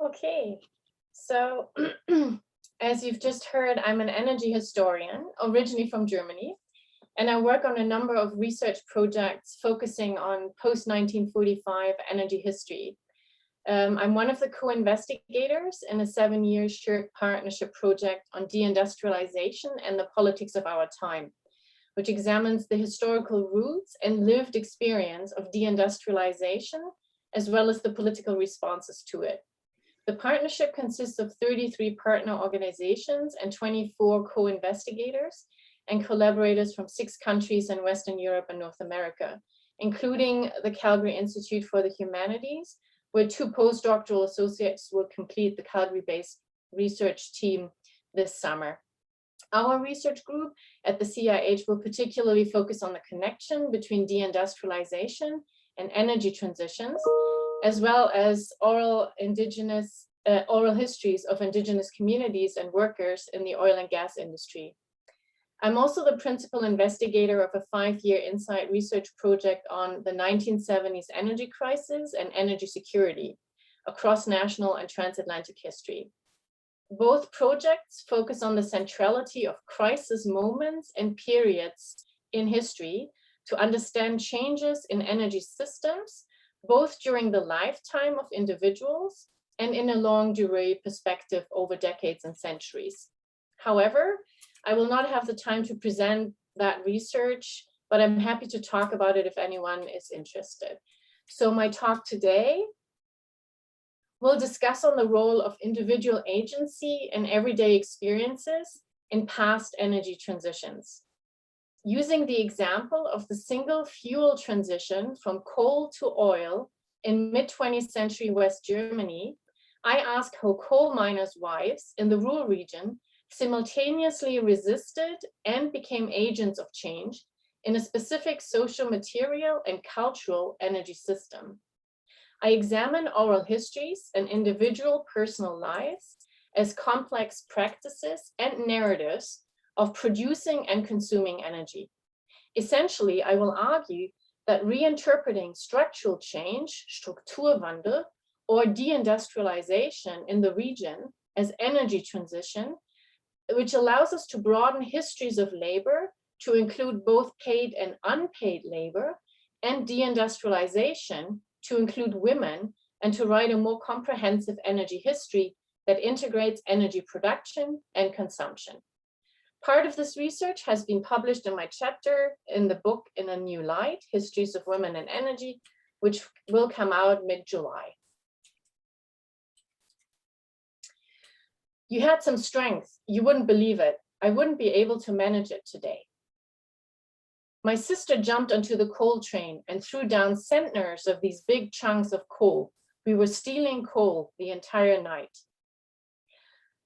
Okay, so as you've just heard, I'm an energy historian, originally from Germany, and I work on a number of research projects focusing on post-1945 energy history. I'm one of the co-investigators in a 7-year shared partnership project on deindustrialization and the politics of our time, which examines the historical roots and lived experience of deindustrialization, as well as the political responses to it. The partnership consists of 33 partner organizations and 24 co-investigators and collaborators from 6 countries in Western Europe and North America, including the Calgary Institute for the Humanities, where 2 postdoctoral associates will complete the Calgary-based research team this summer. Our research group at the CIH will particularly focus on the connection between deindustrialization and energy transitions, as well as oral histories of indigenous communities and workers in the oil and gas industry. I'm also the principal investigator of a 5-year insight research project on the 1970s energy crisis and energy security across national and transatlantic history. Both projects focus on the centrality of crisis moments and periods in history to understand changes in energy systems, both during the lifetime of individuals and in a long durée perspective over decades and centuries. However, I will not have the time to present that research, but I'm happy to talk about it if anyone is interested. So my talk today will discuss on the role of individual agency and everyday experiences in past energy transitions. Using the example of the single fuel transition from coal to oil in mid-20th century West Germany, I ask how coal miners' wives in the Ruhr region simultaneously resisted and became agents of change in a specific social, material, and cultural energy system. I examine oral histories and individual personal lives as complex practices and narratives of producing and consuming energy. Essentially, I will argue that reinterpreting structural change, Strukturwandel, or deindustrialization in the region as energy transition, which allows us to broaden histories of labor to include both paid and unpaid labor, and deindustrialization to include women, and to write a more comprehensive energy history that integrates energy production and consumption. Part of this research has been published in my chapter in the book In a New Light, Histories of Women and Energy, which will come out mid-July. You had some strength. You wouldn't believe it. I wouldn't be able to manage it today. My sister jumped onto the coal train and threw down centners of these big chunks of coal. We were stealing coal the entire night.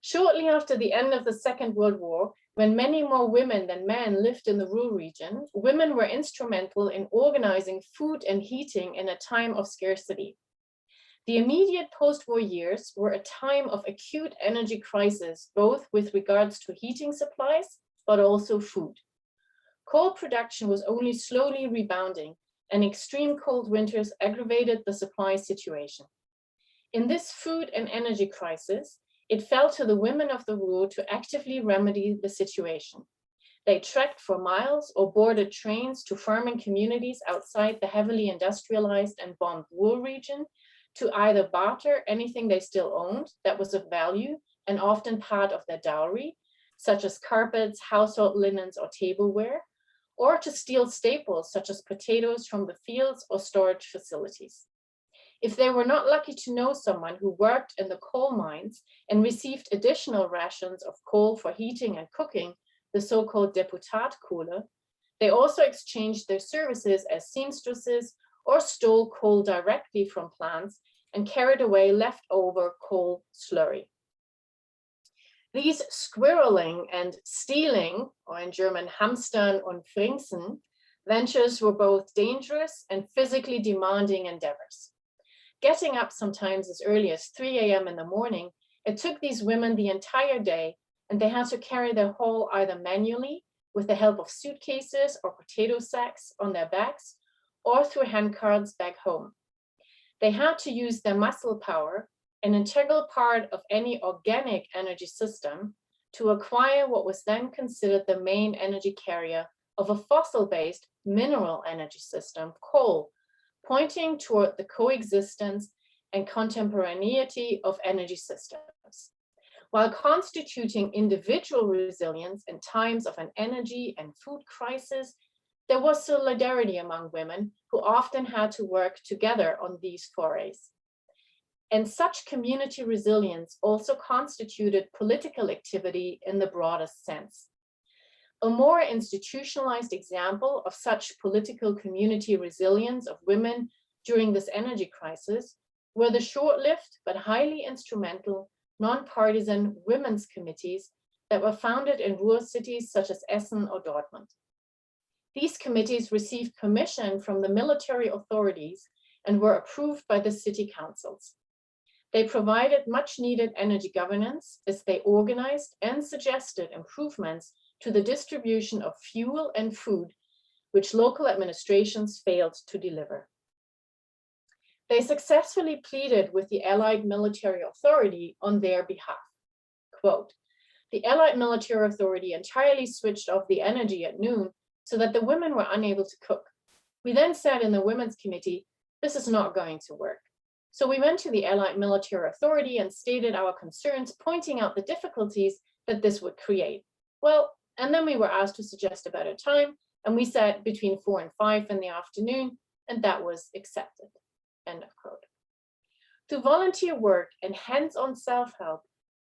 Shortly after the end of the Second World War, when many more women than men lived in the Ruhr region, women were instrumental in organizing food and heating in a time of scarcity. The immediate post-war years were a time of acute energy crisis, both with regards to heating supplies, but also food. Coal production was only slowly rebounding, and extreme cold winters aggravated the supply situation. In this food and energy crisis, it fell to the women of the Ruhr to actively remedy the situation. They trekked for miles or boarded trains to farming communities outside the heavily industrialized and bombed Ruhr region to either barter anything they still owned that was of value and often part of their dowry, such as carpets, household linens, or tableware, or to steal staples such as potatoes from the fields or storage facilities. If they were not lucky to know someone who worked in the coal mines and received additional rations of coal for heating and cooking, the so-called Deputatkohle, they also exchanged their services as seamstresses or stole coal directly from plants and carried away leftover coal slurry. These squirreling and stealing, or in German hamstern und fringsen, ventures were both dangerous and physically demanding endeavors. Getting up sometimes as early as 3 a.m. in the morning, it took these women the entire day, and they had to carry their haul either manually with the help of suitcases or potato sacks on their backs, or through handcarts back home. They had to use their muscle power an integral part of any organic energy system, to acquire what was then considered the main energy carrier of a fossil-based mineral energy system, coal, pointing toward the coexistence and contemporaneity of energy systems. While constituting individual resilience in times of an energy and food crisis, there was solidarity among women who often had to work together on these forays. And such community resilience also constituted political activity in the broadest sense. A more institutionalized example of such political community resilience of women during this energy crisis were the short-lived but highly instrumental non-partisan women's committees that were founded in Ruhr cities such as Essen or Dortmund. These committees received permission from the military authorities and were approved by the city councils. They provided much needed energy governance as they organized and suggested improvements to the distribution of fuel and food, which local administrations failed to deliver. They successfully pleaded with the Allied military authority on their behalf. Quote, "The Allied military authority entirely switched off the energy at noon so that the women were unable to cook. We then said in the Women's Committee, this is not going to work. So we went to the Allied military authority and stated our concerns, pointing out the difficulties that this would create. Well, and then we were asked to suggest a better time, and we said between 4 and 5 in the afternoon, and that was accepted." End of quote. Through volunteer work and hands-on self-help,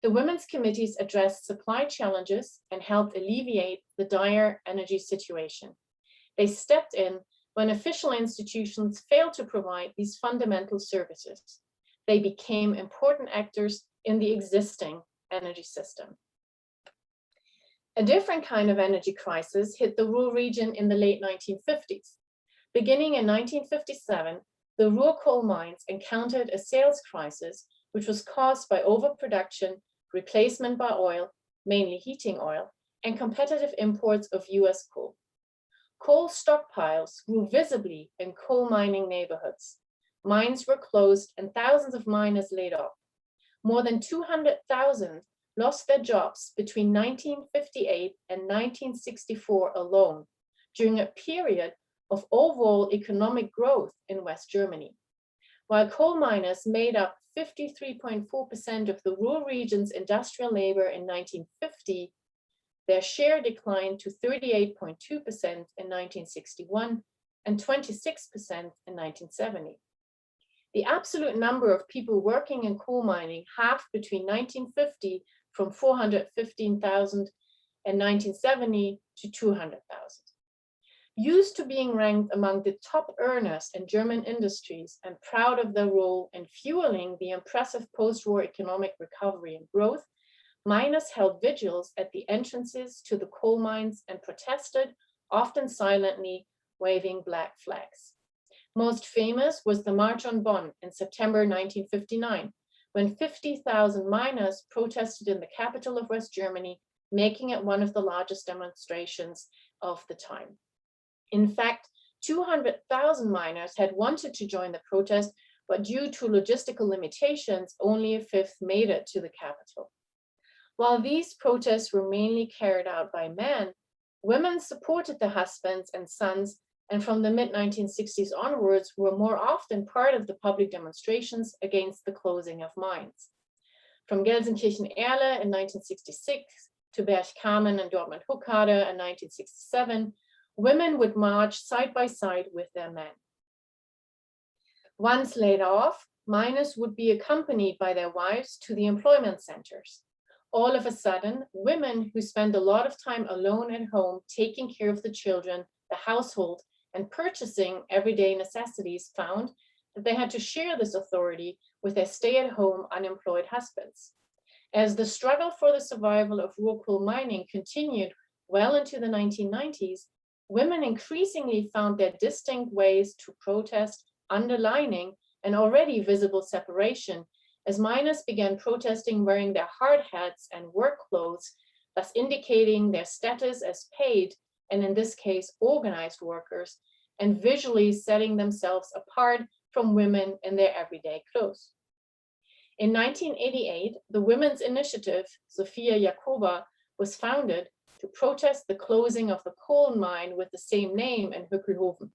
the women's committees addressed supply challenges and helped alleviate the dire energy situation. They stepped in when official institutions failed to provide these fundamental services. They became important actors in the existing energy system. A different kind of energy crisis hit the Ruhr region in the late 1950s. Beginning in 1957, the Ruhr coal mines encountered a sales crisis, which was caused by overproduction, replacement by oil, mainly heating oil, and competitive imports of US coal. Coal stockpiles grew visibly in coal mining neighborhoods. Mines were closed and thousands of miners laid off. More than 200,000 lost their jobs between 1958 and 1964 alone, during a period of overall economic growth in West Germany. While coal miners made up 53.4% of the Ruhr region's industrial labor in 1950, their share declined to 38.2% in 1961 and 26% in 1970. The absolute number of people working in coal mining halved between 1950 from 415,000 and 1970 to 200,000. Used to being ranked among the top earners in German industries and proud of their role in fueling the impressive post-war economic recovery and growth, miners held vigils at the entrances to the coal mines and protested, often silently, waving black flags. Most famous was the March on Bonn in September 1959, when 50,000 miners protested in the capital of West Germany, making it one of the largest demonstrations of the time. In fact, 200,000 miners had wanted to join the protest, but due to logistical limitations, only a fifth made it to the capital. While these protests were mainly carried out by men, women supported their husbands and sons, and from the mid-1960s onwards were more often part of the public demonstrations against the closing of mines. From Gelsenkirchen-Erle in 1966 to Berchtesgaden and Dortmund-Huckade in 1967, women would march side by side with their men. Once laid off, miners would be accompanied by their wives to the employment centers. All of a sudden, women who spent a lot of time alone at home, taking care of the children, the household, and purchasing everyday necessities found that they had to share this authority with their stay-at-home unemployed husbands. As the struggle for the survival of Ruhr coal mining continued well into the 1990s, women increasingly found their distinct ways to protest, underlining an already visible separation as miners began protesting wearing their hard hats and work clothes, thus indicating their status as paid, and in this case, organized workers, and visually setting themselves apart from women in their everyday clothes. In 1988, the women's initiative, Sophia Jacoba, was founded to protest the closing of the coal mine with the same name in Hückelhoven.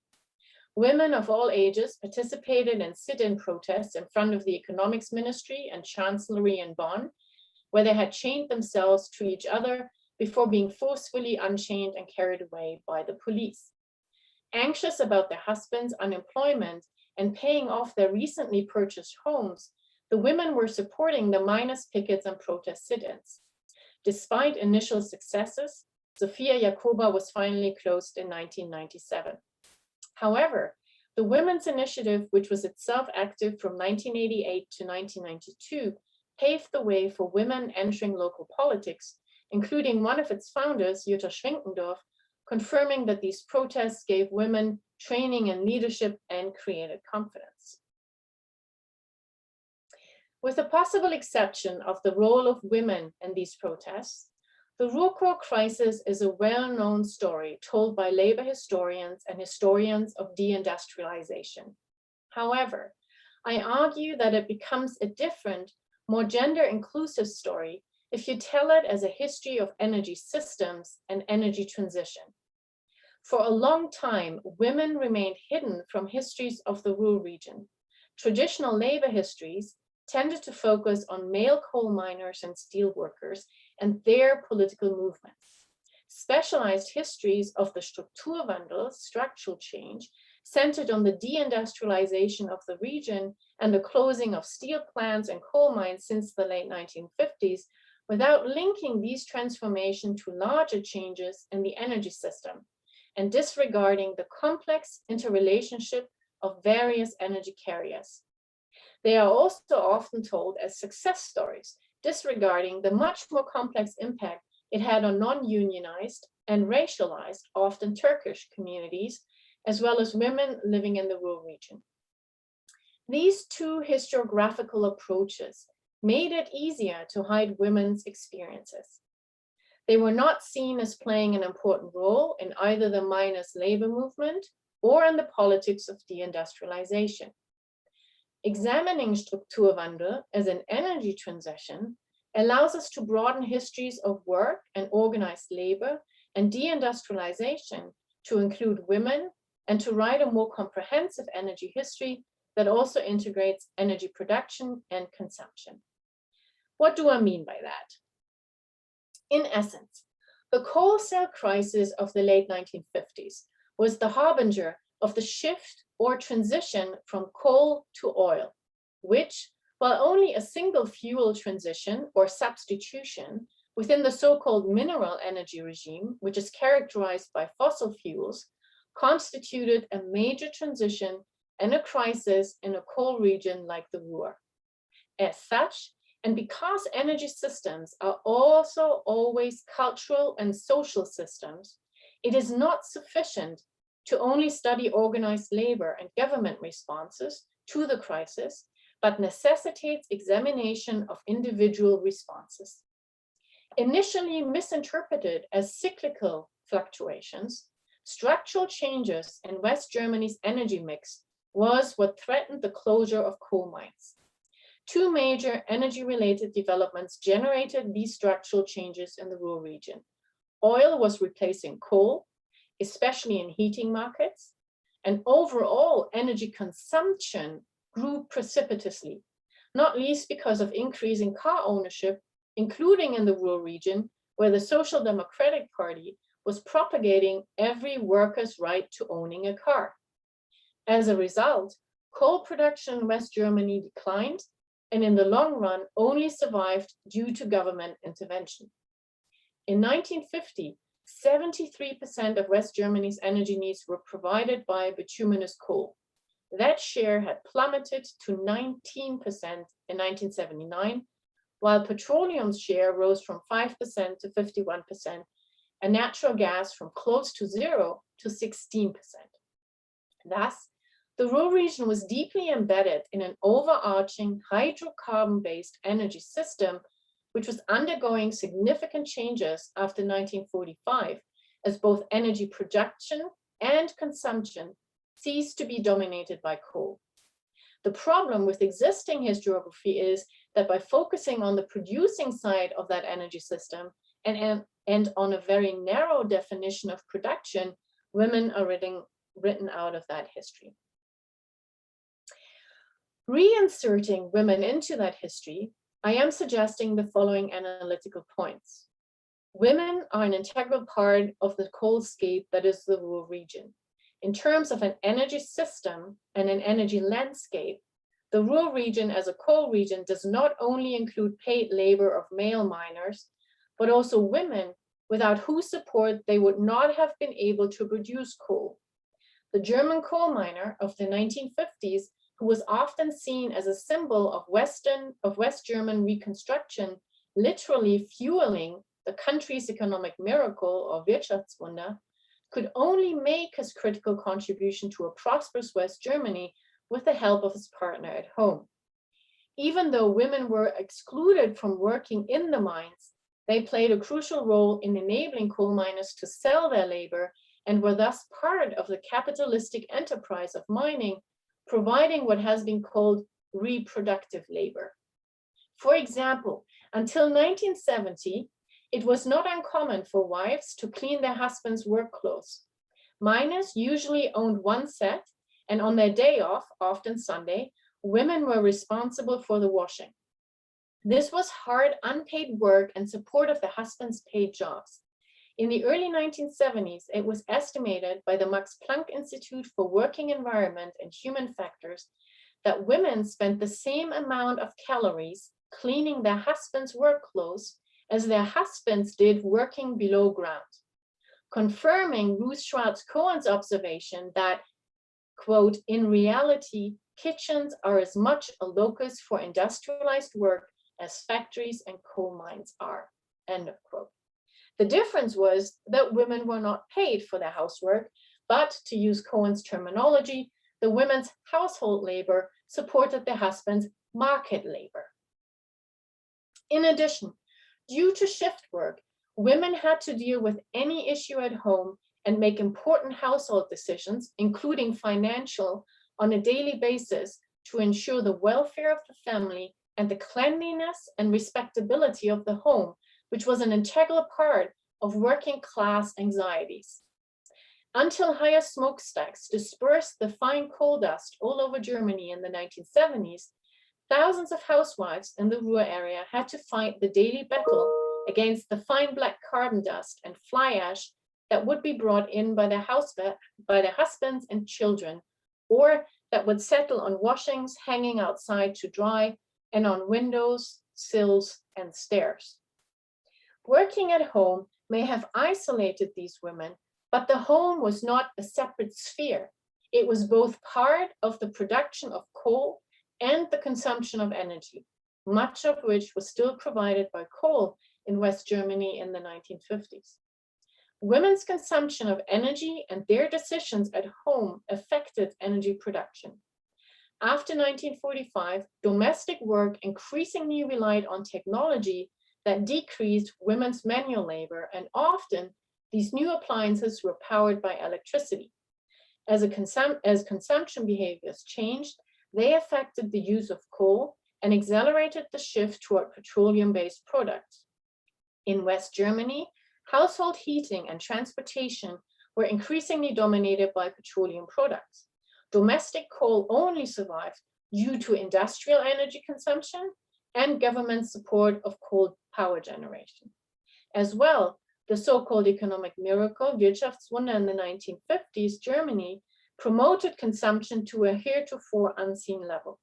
Women of all ages participated in sit-in protests in front of the Economics Ministry and Chancellery in Bonn, where they had chained themselves to each other before being forcefully unchained and carried away by the police. Anxious about their husbands' unemployment and paying off their recently purchased homes, the women were supporting the miners' pickets and protest sit-ins. Despite initial successes, Sophia Jacoba was finally closed in 1997. However, the Women's Initiative, which was itself active from 1988 to 1992, paved the way for women entering local politics, including one of its founders, Jutta Schwenkendorf, confirming that these protests gave women training in leadership and created confidence. With the possible exception of the role of women in these protests, the Ruhr crisis is a well-known story told by labor historians and historians of deindustrialization. However, I argue that it becomes a different, more gender-inclusive story if you tell it as a history of energy systems and energy transition. For a long time, women remained hidden from histories of the Ruhr region. Traditional labor histories tended to focus on male coal miners and steel workers and their political movements. Specialized histories of the Strukturwandel, structural change, centered on the deindustrialization of the region and the closing of steel plants and coal mines since the late 1950s, without linking these transformations to larger changes in the energy system and disregarding the complex interrelationship of various energy carriers. They are also often told as success stories, disregarding the much more complex impact it had on non-unionized and racialized, often Turkish communities, as well as women living in the Ruhr region. These two historiographical approaches made it easier to hide women's experiences. They were not seen as playing an important role in either the miners' labor movement or in the politics of deindustrialization. Examining Strukturwandel as an energy transition allows us to broaden histories of work and organized labor and deindustrialization to include women and to write a more comprehensive energy history that also integrates energy production and consumption. What do I mean by that? In essence, the coal cell crisis of the late 1950s was the harbinger of the shift or transition from coal to oil, which, while only a single fuel transition or substitution within the so-called mineral energy regime, which is characterized by fossil fuels, constituted a major transition and a crisis in a coal region like the Ruhr. As such, and because energy systems are also always cultural and social systems, it is not sufficient to only study organized labor and government responses to the crisis, but necessitates examination of individual responses. Initially misinterpreted as cyclical fluctuations, structural changes in West Germany's energy mix was what threatened the closure of coal mines. Two major energy-related developments generated these structural changes in the Ruhr region. Oil was replacing coal, especially in heating markets, and overall energy consumption grew precipitously, not least because of increasing car ownership, including in the Ruhr region, where the Social Democratic Party was propagating every worker's right to owning a car. As a result, coal production in West Germany declined, and in the long run only survived due to government intervention. In 1950, 73% of West Germany's energy needs were provided by bituminous coal. That share had plummeted to 19% in 1979, while petroleum's share rose from 5% to 51%, and natural gas from close to 0 to 16%. Thus, the Ruhr region was deeply embedded in an overarching hydrocarbon-based energy system, which was undergoing significant changes after 1945, as both energy production and consumption ceased to be dominated by coal. The problem with existing historiography is that by focusing on the producing side of that energy system and on a very narrow definition of production, women are written out of that history. Reinserting women into that history, I am suggesting the following analytical points. Women are an integral part of the coalscape that is the Ruhr region. In terms of an energy system and an energy landscape, the Ruhr region as a coal region does not only include paid labor of male miners, but also women without whose support they would not have been able to produce coal. The German coal miner of the 1950s, who was often seen as a symbol of West German reconstruction, literally fueling the country's economic miracle or Wirtschaftswunder, could only make his critical contribution to a prosperous West Germany with the help of his partner at home. Even though women were excluded from working in the mines, they played a crucial role in enabling coal miners to sell their labor and were thus part of the capitalistic enterprise of mining, providing what has been called reproductive labor. For example, until 1970, it was not uncommon for wives to clean their husband's work clothes. Miners usually owned one set, and on their day off, often Sunday, women were responsible for the washing. This was hard, unpaid work in support of the husband's paid jobs. In the early 1970s, it was estimated by the Max Planck Institute for Working Environment and Human Factors that women spent the same amount of calories cleaning their husband's work clothes as their husbands did working below ground, confirming Ruth Schwartz-Cohen's observation that, quote, in reality, kitchens are as much a locus for industrialized work as factories and coal mines are, end of quote. The difference was that women were not paid for their housework, but to use Cohen's terminology, the women's household labor supported their husband's market labor. In addition, due to shift work, women had to deal with any issue at home and make important household decisions, including financial, on a daily basis to ensure the welfare of the family and the cleanliness and respectability of the home, which was an integral part of working class anxieties. Until higher smokestacks dispersed the fine coal dust all over Germany in the 1970s, thousands of housewives in the Ruhr area had to fight the daily battle against the fine black carbon dust and fly ash that would be brought in by their husbands and children, or that would settle on washings hanging outside to dry and on windows, sills, and stairs. Working at home may have isolated these women, but the home was not a separate sphere. It was both part of the production of coal and the consumption of energy, much of which was still provided by coal in West Germany in the 1950s. Women's consumption of energy and their decisions at home affected energy production. After 1945, domestic work increasingly relied on technology that decreased women's manual labor, and often these new appliances were powered by electricity. As consumption behaviors changed, they affected the use of coal and accelerated the shift toward petroleum-based products. In West Germany, household heating and transportation were increasingly dominated by petroleum products. Domestic coal only survived due to industrial energy consumption and government support of coal power generation. As well, the so-called economic miracle, Wirtschaftswunder in the 1950s, Germany, promoted consumption to a heretofore unseen level.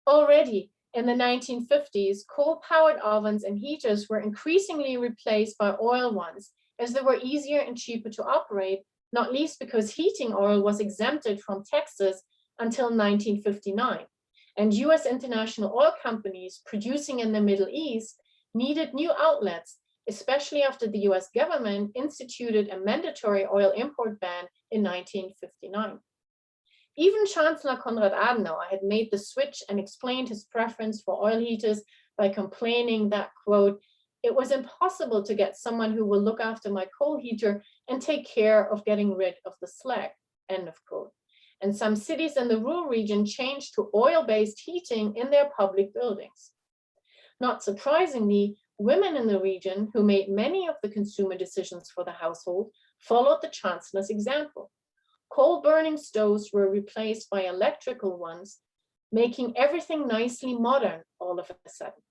Already in the 1950s, coal-powered ovens and heaters were increasingly replaced by oil ones, as they were easier and cheaper to operate, not least because heating oil was exempted from taxes until 1959. And US international oil companies producing in the Middle East needed new outlets, especially after the US government instituted a mandatory oil import ban in 1959. Even Chancellor Konrad Adenauer had made the switch and explained his preference for oil heaters by complaining that, quote, it was impossible to get someone who will look after my coal heater and take care of getting rid of the slag, end of quote. and some cities in the Ruhr region changed to oil-based heating in their public buildings. Not surprisingly, women in the region, who made many of the consumer decisions for the household, followed the chancellor's example. Coal-burning stoves were replaced by electrical ones, making everything nicely modern all of a sudden.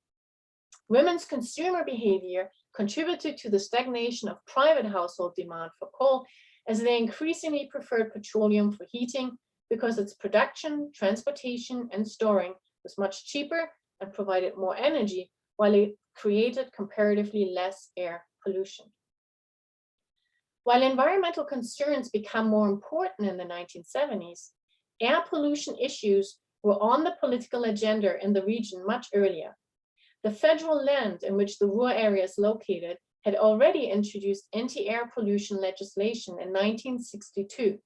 Women's consumer behavior contributed to the stagnation of private household demand for coal, as they increasingly preferred petroleum for heating because its production, transportation, and storing was much cheaper and provided more energy, while it created comparatively less air pollution. While environmental concerns became more important in the 1970s, air pollution issues were on the political agenda in the region much earlier. The federal land in which the Ruhr area is located had already introduced anti-air pollution legislation in 1962,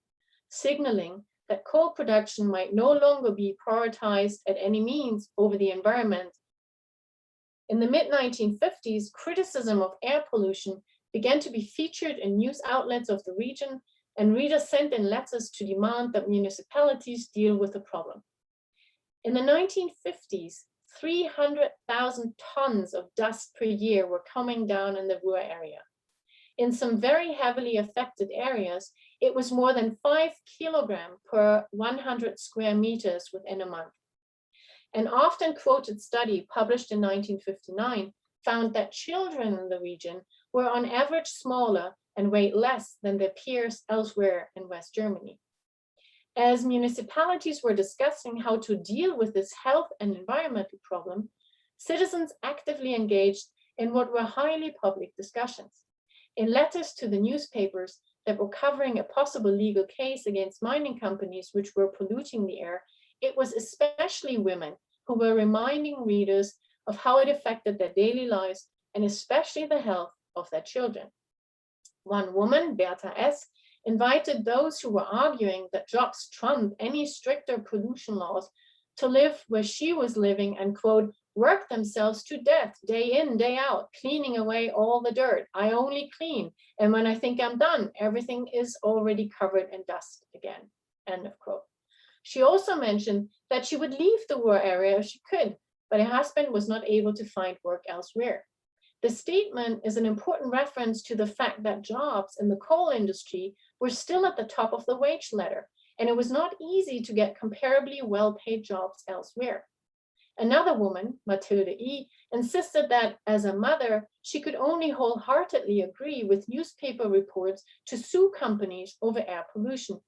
signaling that coal production might no longer be prioritized at any means over the environment. In the mid-1950s, criticism of air pollution began to be featured in news outlets of the region, and readers sent in letters to demand that municipalities deal with the problem. In the 1950s, 300,000 tons of dust per year were coming down in the Ruhr area. In some very heavily affected areas, it was more than 5 kilograms per 100 square meters within a month. An often quoted study published in 1959 found that children in the region were on average smaller and weighed less than their peers elsewhere in West Germany. As municipalities were discussing how to deal with this health and environmental problem, citizens actively engaged in what were highly public discussions. In letters to the newspapers that were covering a possible legal case against mining companies which were polluting the air, it was especially women who were reminding readers of how it affected their daily lives and especially the health of their children. One woman, Bertha S., invited those who were arguing that jobs trump any stricter pollution laws to live where she was living and, quote, work themselves to death day in, day out, cleaning away all the dirt. I only clean, and when I think I'm done, everything is already covered in dust again, end of quote. She also mentioned that she would leave the Ruhr area if she could, but her husband was not able to find work elsewhere. The statement is an important reference to the fact that jobs in the coal industry were still at the top of the wage ladder, and it was not easy to get comparably well-paid jobs elsewhere. Another woman, Mathilde E., insisted that as a mother, she could only wholeheartedly agree with newspaper reports to sue companies over air pollution.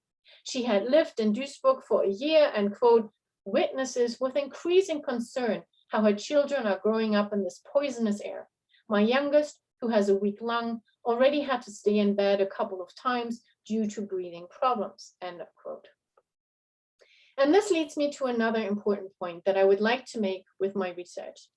She had lived in Duisburg for a year and, quote, witnesses with increasing concern how her children are growing up in this poisonous air. My youngest, who has a weak lung, already had to stay in bed a couple of times due to breathing problems, end of quote. And this leads me to another important point that I would like to make with my research.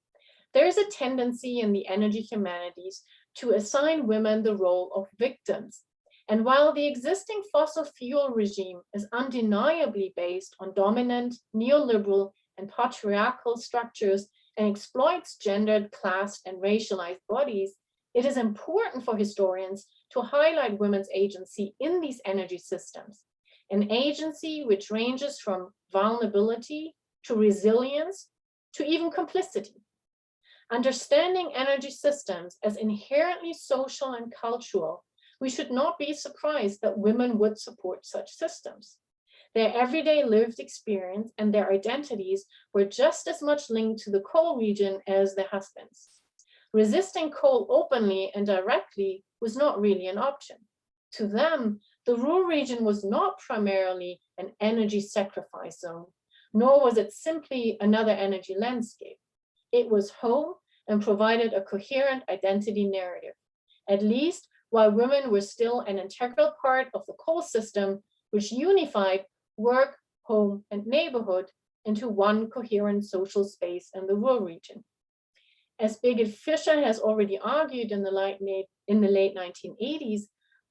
There is a tendency in the energy humanities to assign women the role of victims. And while the existing fossil fuel regime is undeniably based on dominant, neoliberal, and patriarchal structures and exploits gendered, classed, and racialized bodies, it is important for historians to highlight women's agency in these energy systems, an agency which ranges from vulnerability to resilience to even complicity. Understanding energy systems as inherently social and cultural, we should not be surprised that women would support such systems. Their everyday lived experience and their identities were just as much linked to the coal region as their husbands. Resisting coal openly and directly was not really an option. To them, the Ruhr region was not primarily an energy sacrifice zone, nor was it simply another energy landscape. It was home and provided a coherent identity narrative, at least while women were still an integral part of the coal system, which unified work, home, and neighborhood into one coherent social space in the Ruhr region. As Birgit Fischer has already argued in the late 1980s,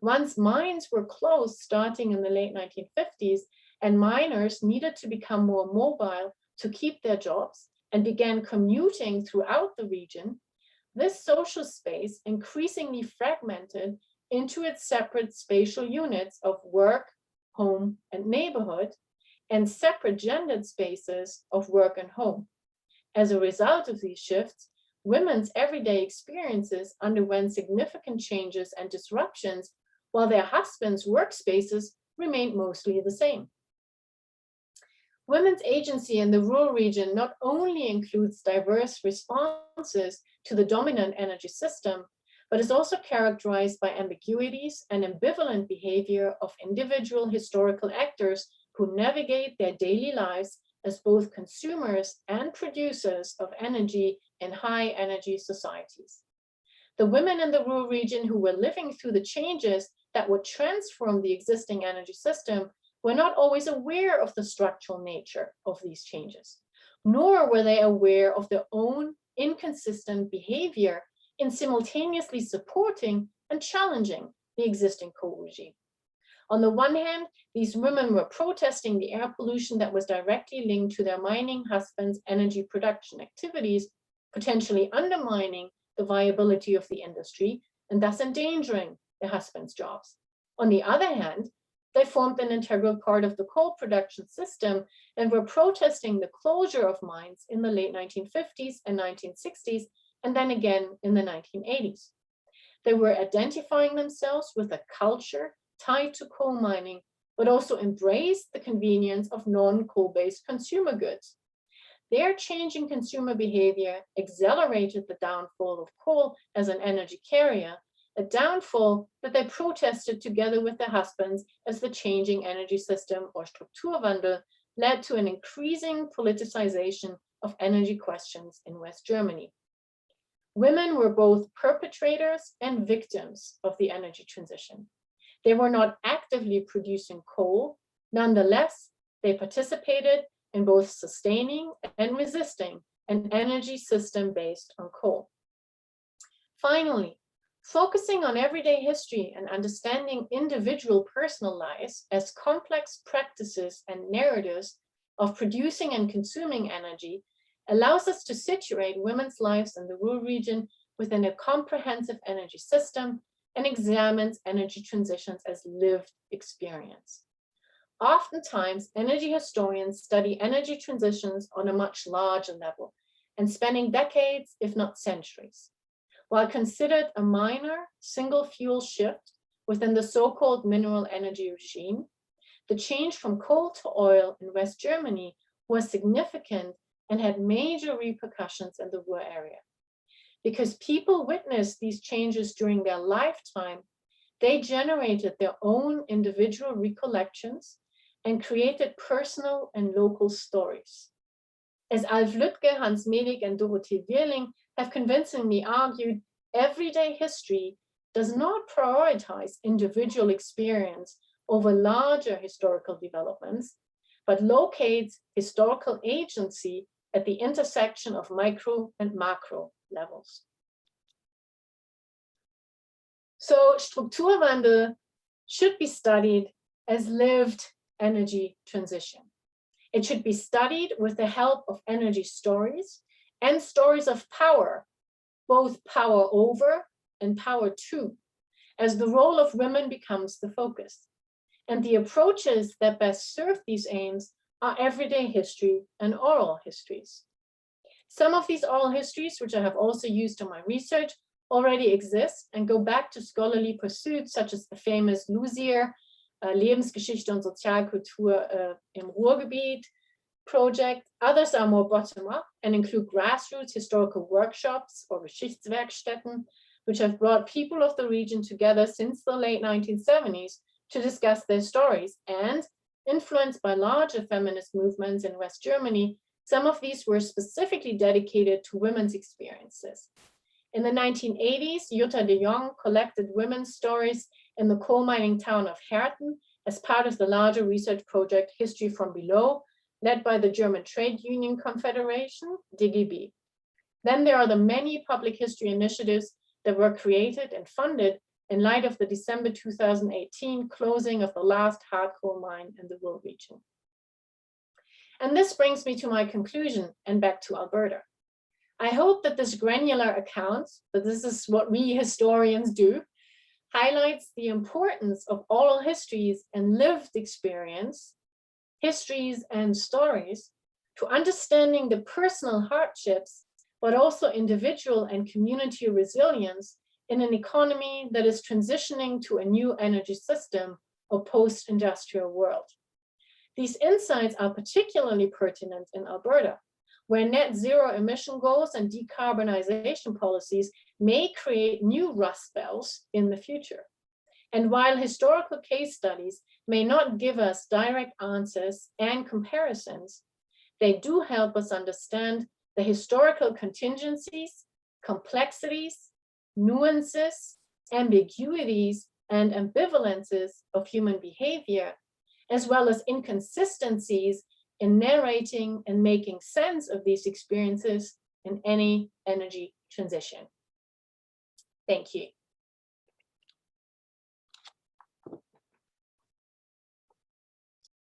once mines were closed starting in the late 1950s, and miners needed to become more mobile to keep their jobs and began commuting throughout the region, this social space increasingly fragmented into its separate spatial units of work, home, and neighborhood, and separate gendered spaces of work and home. As a result of these shifts, women's everyday experiences underwent significant changes and disruptions, while their husbands' workspaces remained mostly the same. Women's agency in the Ruhr region not only includes diverse responses to the dominant energy system, but is also characterized by ambiguities and ambivalent behavior of individual historical actors who navigate their daily lives as both consumers and producers of energy in high energy societies. The women in the Ruhr region who were living through the changes that would transform the existing energy system were not always aware of the structural nature of these changes, nor were they aware of their own inconsistent behavior in simultaneously supporting and challenging the existing coal regime. On the one hand, these women were protesting the air pollution that was directly linked to their mining husbands' energy production activities, potentially undermining the viability of the industry and thus endangering their husbands' jobs. On the other hand, they formed an integral part of the coal production system and were protesting the closure of mines in the late 1950s and 1960s, and then again in the 1980s. They were identifying themselves with a culture tied to coal mining, but also embraced the convenience of non-coal-based consumer goods. Their changing consumer behavior accelerated the downfall of coal as an energy carrier, a downfall that they protested together with their husbands as the changing energy system, or Strukturwandel, led to an increasing politicization of energy questions in West Germany. Women were both perpetrators and victims of the energy transition. They were not actively producing coal. Nonetheless, they participated in both sustaining and resisting an energy system based on coal. Finally, focusing on everyday history and understanding individual personal lives as complex practices and narratives of producing and consuming energy allows us to situate women's lives in the Ruhr region within a comprehensive energy system and examines energy transitions as lived experience. Oftentimes, energy historians study energy transitions on a much larger level and spanning decades, if not centuries. While considered a minor single fuel shift within the so-called mineral energy regime, the change from coal to oil in West Germany was significant and had major repercussions in the Ruhr area. Because people witnessed these changes during their lifetime, they generated their own individual recollections and created personal and local stories. As Alf Lüttke, Hans Medig, and Dorothee Wirling have convincingly argued, everyday history does not prioritize individual experience over larger historical developments, but locates historical agency at the intersection of micro and macro levels. So Strukturwandel should be studied as lived energy transition. It should be studied with the help of energy stories and stories of power, both power over and power to, as the role of women becomes the focus. And the approaches that best serve these aims are everyday history and oral histories. Some of these oral histories, which I have also used in my research, already exist and go back to scholarly pursuits such as the famous Lusier Lebensgeschichte und Sozialkultur im Ruhrgebiet project. Others are more bottom-up and include grassroots historical workshops or Geschichtswerkstätten, which have brought people of the region together since the late 1970s to discuss their stories. And influenced by larger feminist movements in West Germany, some of these were specifically dedicated to women's experiences. In the 1980s, Jutta de Jong collected women's stories in the coal mining town of Herten as part of the larger research project History from Below, led by the German Trade Union Confederation, DGB. Then there are the many public history initiatives that were created and funded in light of the December 2018 closing of the last hard coal mine in the Ruhr region. And this brings me to my conclusion and back to Alberta. I hope that this granular account, that this is what we historians do, highlights the importance of oral histories and lived experience histories, and stories, to understanding the personal hardships, but also individual and community resilience in an economy that is transitioning to a new energy system or post-industrial world. These insights are particularly pertinent in Alberta, where net zero emission goals and decarbonization policies may create new rust belts in the future. And while historical case studies may not give us direct answers and comparisons, they do help us understand the historical contingencies, complexities, nuances, ambiguities, and ambivalences of human behavior, as well as inconsistencies in narrating and making sense of these experiences in any energy transition. Thank you.